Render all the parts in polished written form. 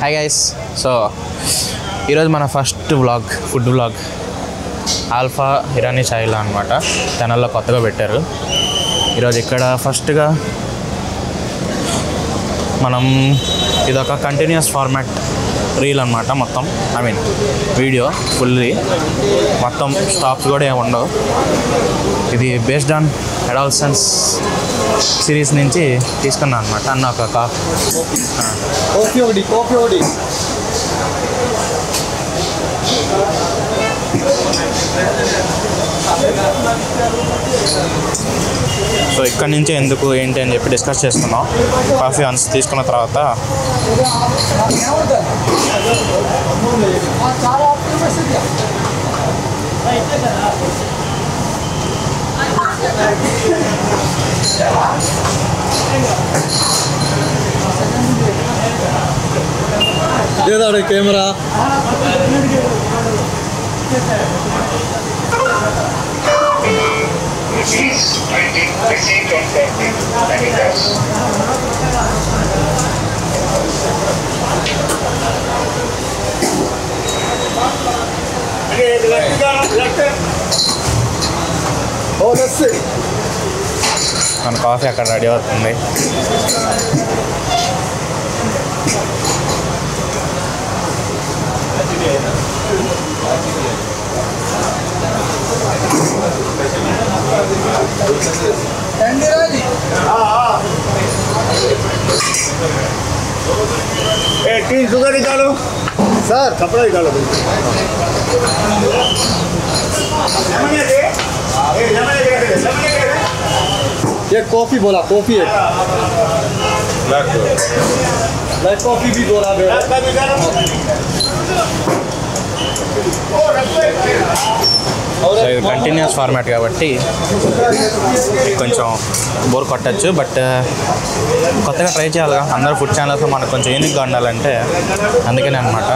Hi guys. So ఈరోజు మన first vlog, food vlog Alpha Irani చాయ్లా అనమాట. ఛానల్లో కొత్తగా పెట్టారు. ఈరోజు ఇక్కడ ఫస్ట్గా మనం ఇదొక కంటిన్యూస్ ఫార్మాట్ రీల్ అనమాట. మొత్తం వీడియో ఫుల్లీ మొత్తం స్టాప్స్ కూడా ఏమి ఉండవు. ఇది బేస్డ్ ఆన్ అడాల్సన్స్ సిరీస్ నుంచి తీసుకున్నాను అనమాట. అన్న ఒక కాఫీ సో ఇక్కడ నుంచి ఎందుకు ఏంటి అని చెప్పి డిస్కస్ చేసుకున్నాం. కాఫీ అన్స్ తీసుకున్న తర్వాత కెమెరా మన కాఫీ అక్కడ రెడీ అవుతుంది. तीन शुगर निकालो सर, कपड़ा निकालो। ये कॉफी बोला, कॉफी है ब्लैक कॉफी भी बोला సో ఇది కంటిన్యూస్ ఫార్మాట్ కాబట్టి కొంచెం బోర్ కొట్టచ్చు. బట్ కొత్తగా ట్రై చేయాలిగా. అందరూ ఫుడ్ ఛానల్స్ మనకు కొంచెం యూనిక్గా ఉండాలంటే అందుకనే అనమాట.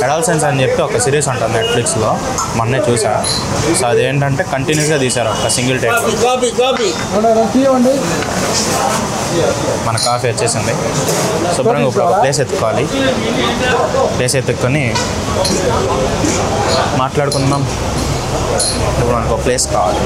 అడాల్సన్స్ అని చెప్పి ఒక సిరీస్ ఉంటుంది నెట్ఫ్లిక్స్లో, మొన్నే చూసా. సో అదేంటంటే కంటిన్యూస్గా తీశారు ఒక సింగిల్ టేక్. మన కాఫీ వచ్చేసింది. శుభ్రంగా ఇప్పుడు ఒక ప్లేస్ ఎత్తుకోవాలి. ప్లేస్ ఎత్తుక్కొని మాట్లాడుకుందాం. ఇప్పుడు మనకు ఒక ప్లేస్ కావాలి.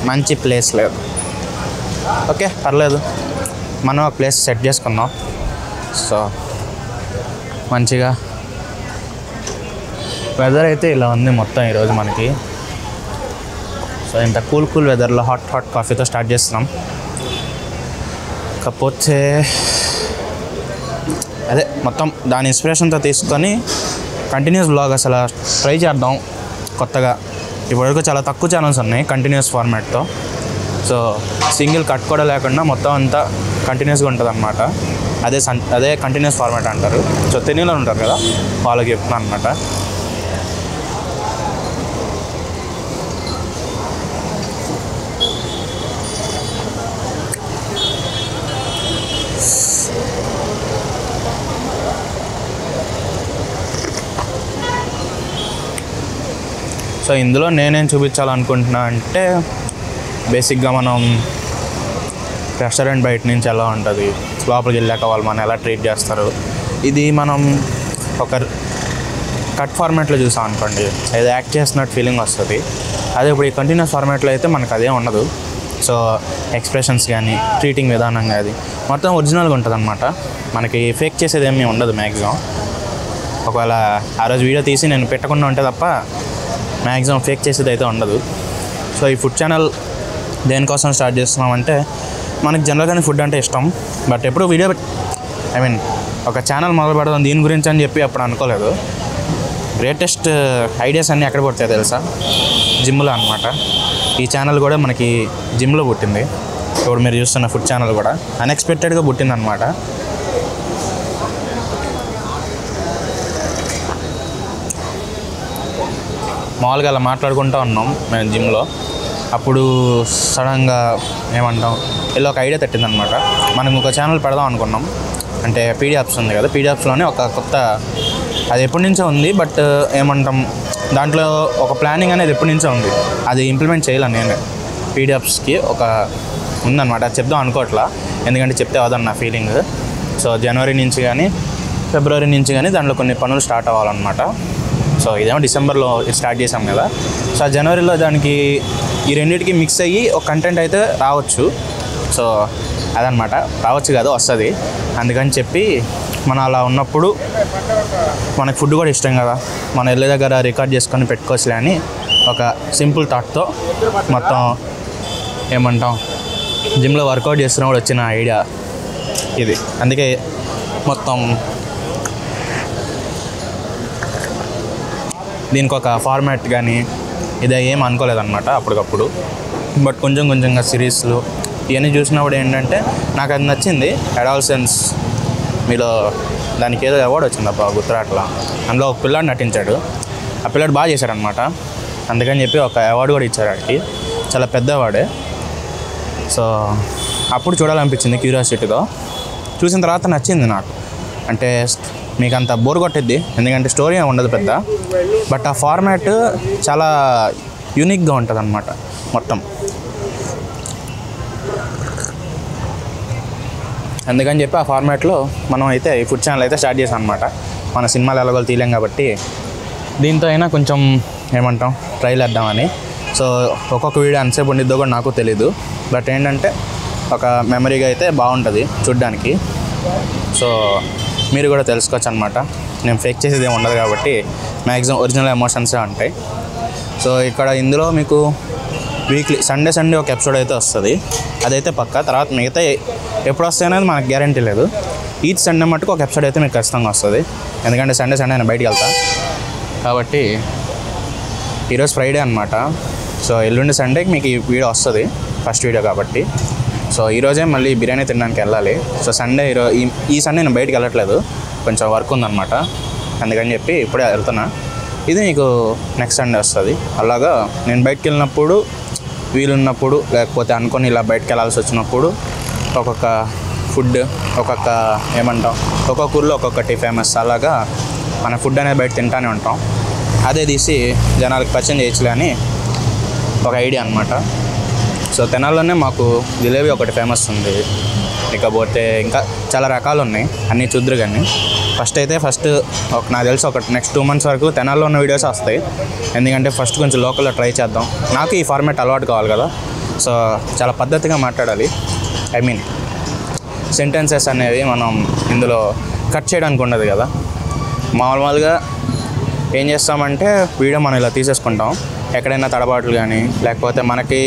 మంచి ప్లేస్ లేదు. ఓకే, పర్లేదు. మనం ఒక ప్లేస్ సెట్ చేసుకుందాం. సో మంచిగా వెదర్ అయితే ఇలా ఉంది మొత్తం ఈరోజు మనకి. సో ఇంత కూల్ వెదర్లో హాట్ కాఫీతో స్టార్ట్ చేస్తున్నాం. కాకపోతే అదే మొత్తం దాని ఇన్స్పిరేషన్తో తీసుకొని కంటిన్యూస్ బ్లాగ్ అసలు ట్రై చేద్దాం కొత్తగా. ఇప్పటివరకు చాలా తక్కువ ఛానల్స్ ఉన్నాయి కంటిన్యూస్ ఫార్మాట్తో. సో సింగిల్ కట్ కూడా లేకుండా మొత్తం అంతా కంటిన్యూస్గా ఉంటుంది అనమాట. అదే కంటిన్యూస్ ఫార్మాట్ అంటారు. సో తెలుగులో ఉంటారు కదా, వాళ్ళకి చెప్తున్నాను అనమాట. సో ఇందులో నేనేం చూపించాలనుకుంటున్నా అంటే బేసిక్గా మనం రెస్టారెంట్ బయట నుంచి ఎలా ఉంటుంది, లోపలికి వెళ్ళాక వాళ్ళు మనం ఎలా ట్రీట్ చేస్తారు, ఇది మనం ఒక కట్ ఫార్మాట్లో చూసాం అనుకోండి, ఏదో యాక్ట్ చేస్తున్నట్టు ఫీలింగ్ వస్తుంది. అదే ఇప్పుడు ఈ కంటిన్యూస్ ఫార్మాట్లో అయితే మనకు అదే ఉండదు. సో ఎక్స్ప్రెషన్స్ కానీ ట్రీటింగ్ విధానం కానీ మొత్తం ఒరిజినల్గా ఉంటుంది అనమాట. మనకి ఫేక్ చేసేది ఏమీ ఉండదు మ్యాక్సిమం. ఒకవేళ ఆ రోజు వీడియో తీసి నేను పెట్టకుండా ఉంటే తప్ప మ్యాక్సిమం ఫేక్ చేసేది అయితే ఉండదు. సో ఈ ఫుడ్ ఛానల్ దేనికోసం స్టార్ట్ చేస్తున్నామంటే మనకి జనరల్గానే ఫుడ్ అంటే ఇష్టం. బట్ ఎప్పుడు వీడియో ఒక ఛానల్ మొదలు పెడదాం దీని గురించి అని చెప్పి అప్పుడు అనుకోలేదు. గ్రేటెస్ట్ ఐడియాస్ అన్నీ ఎక్కడ పుడతాయి తెలుసా? జిమ్లో అనమాట. ఈ ఛానల్ కూడా మనకి జిమ్లో పుట్టింది. ఇప్పుడు మీరు చూస్తున్న ఫుడ్ ఛానల్ కూడా అన్ఎక్స్పెక్టెడ్గా పుట్టిందనమాట. మామూలుగా అలా మాట్లాడుకుంటూ ఉన్నాం మేము జిమ్లో. అప్పుడు సడన్గా ఏమంటాం ఇలా ఒక ఐడియా తట్టిందనమాట. మనం ఒక ఛానల్ పెడదాం అనుకున్నాం. అంటే పీడియాప్స్ ఉంది కదా, పీడియాప్స్లోనే ఒక కొత్త, అది ఎప్పటి నుంచో ఉంది, బట్ ఏమంటాం దాంట్లో ఒక ప్లానింగ్ అనేది ఎప్పటి నుంచో ఉంది. అది ఇంప్లిమెంట్ చేయాలి నేను. పీడియాప్స్కి ఒక ఉందన్నమాట, అది చెప్దాం అనుకోవట్లా, ఎందుకంటే చెప్తే అవ్వదని నా ఫీలింగ్. సో జనవరి నుంచి కానీ ఫిబ్రవరి నుంచి కానీ దాంట్లో కొన్ని పనులు స్టార్ట్ అవ్వాలన్నమాట. సో ఇదేమో డిసెంబర్లో స్టార్ట్ చేసాం కదా. సో జనవరిలో దానికి ఈ రెండింటికి మిక్స్ అయ్యి ఒక కంటెంట్ అయితే రావచ్చు. సో అదనమాట, రావచ్చు కాదు, వస్తుంది. అందుకని చెప్పి మనం అలా ఉన్నప్పుడు మనకు ఫుడ్ కూడా ఇష్టం కదా, మన ఇళ్ళ దగ్గర రికార్డ్ చేసుకొని పెట్టుకోవచ్చులే అని ఒక సింపుల్ థాట్తో మొత్తం ఏమంటాం జిమ్లో వర్కౌట్ చేస్తున్నప్పుడు వచ్చిన ఐడియా ఇది. అందుకే మొత్తం దీనికి ఒక ఫార్మాట్ కానీ ఇదే ఏం అనుకోలేదన్నమాట అప్పటికప్పుడు. బట్ కొంచెం కొంచెంగా సిరీస్లు ఇవన్నీ చూసినప్పుడు ఏంటంటే నాకు అది నచ్చింది. అడాల్సెన్స్ మీలో దానికి ఏదో అవార్డు వచ్చింది అబ్బా, గుర్తురాట్లా. అందులో ఒక పిల్లాడు నటించాడు, ఆ పిల్లాడు బాగా చేశాడనమాట. అందుకని చెప్పి ఒక అవార్డు కూడా ఇచ్చారు వాడికి, చాలా పెద్ద అవార్డే. సో అప్పుడు చూడాలనిపించింది క్యూరియాసిటీతో. చూసిన తర్వాత నచ్చింది నాకు. అంటే మీకు అంత బోర్ కొట్టిద్ది, ఎందుకంటే స్టోరీ ఉండదు పెద్ద, బట్ ఆ ఫార్మాట్ చాలా యూనిక్గా ఉంటుంది అన్నమాట మొత్తం. అందుకని చెప్పి ఆ ఫార్మాట్లో మనం అయితే ఈ ఫుడ్ ఛానల్ అయితే స్టార్ట్ చేసాం అనమాట. మన సినిమాలు ఎలాగో తీయలేం కాబట్టి దీంతో అయినా కొంచెం ఏమంటాం ట్రైల్ వేద్దామని. సో ఒక్కొక్క వీడియో ఎంతసేపు ఉండిద్దో కూడా నాకు తెలీదు, బట్ ఏంటంటే ఒక మెమరీగా అయితే బాగుంటుంది చూడ్డానికి. సో మీరు కూడా తెలుసుకోవచ్చు అనమాట. నేను ఫేక్ చేసేది ఏమి ఉండదు కాబట్టి మ్యాక్సిమం ఒరిజినల్ ఎమోషన్సే ఉంటాయి. సో ఇక్కడ ఇందులో మీకు వీక్లీ సండే ఒక ఎపిసోడ్ అయితే వస్తుంది, అదైతే పక్కా. తర్వాత మిగతా ఎప్పుడు వస్తాయి అనేది మనకు గ్యారంటీ లేదు. ఈచ్ సండే మట్టుకు ఒక ఎపిసోడ్ అయితే మీకు ఖచ్చితంగా వస్తుంది, ఎందుకంటే సండే నేను బయటికి వెళ్తా కాబట్టి. ఈరోజు ఫ్రైడే అనమాట. సో ఎల్లుండి సండేకి మీకు ఈ వీడియో వస్తుంది, ఫస్ట్ వీడియో కాబట్టి. సో ఈరోజే మళ్ళీ బిర్యానీ తినడానికి వెళ్ళాలి. సో సండే ఈ సండే నేను బయటికి వెళ్ళట్లేదు, కొంచెం వర్క్ ఉందన్నమాట. అందుకని చెప్పి ఇప్పుడే వెళ్తున్నా. ఇది మీకు నెక్స్ట్ సండే వస్తుంది. అలాగా నేను బయటికి వెళ్ళినప్పుడు, వీలున్నప్పుడు, లేకపోతే అనుకొని ఇలా బయటకు వెళ్ళాల్సి వచ్చినప్పుడు ఒక్కొక్క ఫుడ్, ఒక్కొక్క ఏమంటాం ఒక్కొక్క ఊర్లో ఒక్కొక్కటి ఫేమస్. అలాగా మన ఫుడ్ అనేది బయట తింటానే ఉంటాం. అదే తీసి జనాలకు పరిచయం చేయొచ్చులే అని ఒక ఐడియా అనమాట. సో తెనాల్లోనే మాకు జిలేబీ ఒకటి ఫేమస్ ఉంది, ఇకపోతే ఇంకా చాలా రకాలు ఉన్నాయి, అన్నీ చూద్దరు. కానీ ఫస్ట్ నాకు తెలిసి ఒక నెక్స్ట్ 2 months వరకు తెనాల్లో ఉన్న వీడియోస్ వస్తాయి, ఎందుకంటే ఫస్ట్ కొంచెం లోకల్లో ట్రై చేద్దాం. నాకు ఈ ఫార్మాట్ అలవాటు కావాలి కదా. సో చాలా పద్ధతిగా మాట్లాడాలి. ఐ మీన్ సెంటెన్సెస్ అనేవి మనం ఇందులో కట్ చేయడానికి ఉండదు కదా. మామూలుగా ఏం చేస్తామంటే వీడియో మనం ఇలా తీసేసుకుంటాం, ఎక్కడైనా తడబాట్లు కానీ లేకపోతే మనకి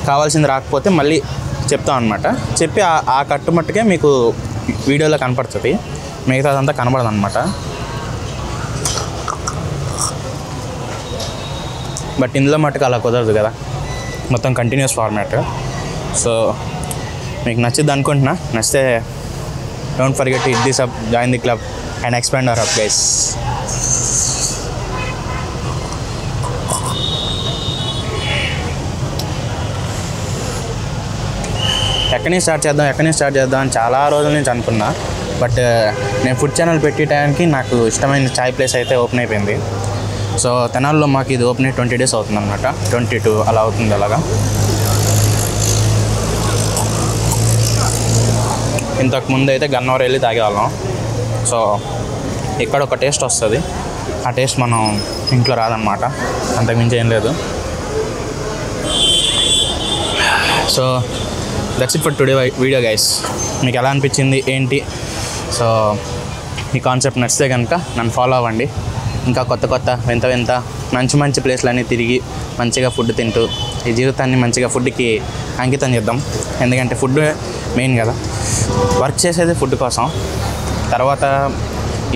కావాల్సింది రాకపోతే మళ్ళీ చెప్తాం అనమాట. చెప్పి ఆ కట్టు మట్టుకే మీకు వీడియోలో కనపడుతుంది, మిగతాదంతా కనబడదు అనమాట. బట్ ఇందులో మట్టుకు అలా కుదరదు కదా, మొత్తం కంటిన్యూస్ ఫార్మాట్. సో మీకు నచ్చిద్ది అనుకుంటున్నా. నచ్చితే don't forget to hit the sub, join the club and expand hour hub guys. ఎక్కడి నుంచి స్టార్ట్ చేద్దాం అని చాలా రోజుల నుంచి అనుకున్నా. బట్ నేను ఫుడ్ ఛానల్ పెట్టే టైంకి నాకు ఇష్టమైన చాయ్ ప్లేస్ అయితే ఓపెన్ అయిపోయింది. సో తెనాల్లో మాకు ఇది ఓపెన్ అయ్యి 20 days అవుతుంది అనమాట, 22 అలా అవుతుంది. అలాగా ఇంతకు ముందు అయితే గన్నవరం వెళ్ళి తాగేవాళ్ళం. సో ఇక్కడ ఒక టేస్ట్ వస్తుంది, ఆ టేస్ట్ మనం ఇంట్లో రాదనమాట, అంతకుమించి ఏం లేదు. So that's it for today video guys. మీకు ఎలా అనిపించింది ఏంటి? సో ఈ కాన్సెప్ట్ నచ్చితే కనుక నన్ను ఫాలో అవ్వండి. ఇంకా కొత్త వింత మంచి ప్లేస్లన్నీ తిరిగి మంచిగా ఫుడ్ తింటూ ఈ జీవితాన్ని మంచిగా ఫుడ్కి అంకితం చేద్దాం. ఎందుకంటే ఫుడ్ మెయిన్ కదా, వర్క్ చేసేది ఫుడ్ కోసం. తర్వాత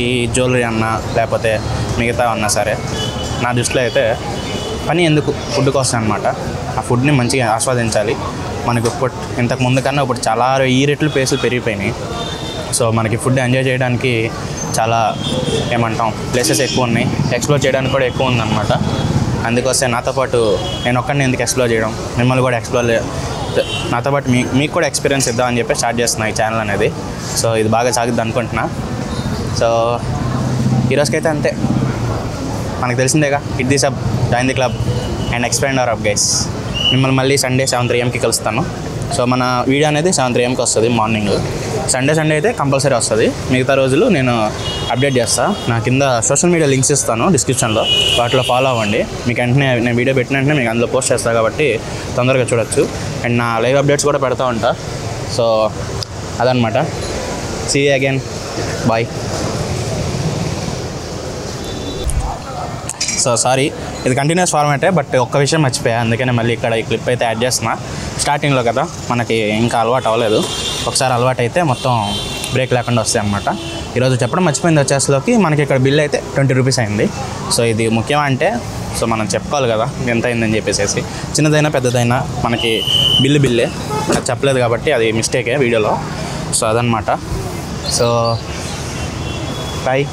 ఈ జ్యువెలరీ అన్నా లేకపోతే మిగతా అన్నా సరే, నా దృష్టిలో అయితే పని ఎందుకు, ఫుడ్ కోసం అనమాట. ఆ ఫుడ్ని మంచిగా ఆస్వాదించాలి. మనకు ఇంతకు ముందు కన్నా ఇప్పుడు చాలా ఈ రెట్లు ప్లేసులు పెరిగిపోయినాయి. సో మనకి ఫుడ్ ఎంజాయ్ చేయడానికి చాలా ఏమంటాం ప్లేసెస్ ఎక్కువ ఉన్నాయి, ఎక్స్ప్లోర్ చేయడానికి కూడా ఎక్కువ ఉందన్నమాట. అందుకోసం నాతో పాటు నేను ఒక్కడిని ఎందుకు ఎక్స్ప్లోర్ చేయడం, మిమ్మల్ని కూడా నాతో పాటు మీకు కూడా ఎక్స్పీరియన్స్ ఇద్దామని చెప్పి స్టార్ట్ చేస్తున్నా ఈ ఛానల్ అనేది. సో ఇది బాగా సాగుద్ది అనుకుంటున్నా. సో ఈరోజుకైతే అంతే. మనకు తెలిసిందేగా, hit the sub, join the club and expand our up guys. మిమ్మల్ని మళ్ళీ సండే 7 AM కలుస్తాను. సో మన వీడియో అనేది 7 AM వస్తుంది మార్నింగ్. సండే అయితే కంపల్సరీ వస్తుంది. మిగతా రోజులు నేను అప్డేట్ చేస్తాను. నా కింద సోషల్ మీడియా లింక్స్ ఇస్తాను డిస్క్రిప్షన్లో, వాటిలో ఫాలో అవ్వండి. మీకు వెంటనే నేను వీడియో పెట్టిన వెంటనే మీకు అందులో పోస్ట్ చేస్తాను కాబట్టి తొందరగా చూడొచ్చు. అండ్ నా లైవ్ అప్డేట్స్ కూడా పెడతా ఉంటా. సో అదనమాట. See you again, bye. So sorry, ఇది కంటిన్యూస్ ఫార్మాటే, బట్ ఒక్క విషయం మర్చిపోయా, అందుకనే మళ్ళీ ఇక్కడ ఈ క్లిప్ అయితే యాడ్ చేస్తున్నా. స్టార్టింగ్లో కదా మనకి ఇంకా అలవాటు అవ్వలేదు. ఒకసారి అలవాటు అయితే మొత్తం బ్రేక్ లేకుండా వస్తాయి అన్నమాట. ఈరోజు చెప్పడం మర్చిపోయింది వచ్చేసరికి మనకి ఇక్కడ బిల్ అయితే 20 రూపీస్ అయింది. సో ఇది ముఖ్యం అంటే సో మనం చెప్పుకోవాలి కదా ఎంత అయిందని చెప్పేసి. చిన్నదైనా పెద్దదైనా మనకి బిల్లే, అది చెప్పలేదు కాబట్టి అది మిస్టేకే వీడియోలో. సో అదనమాట. So bye.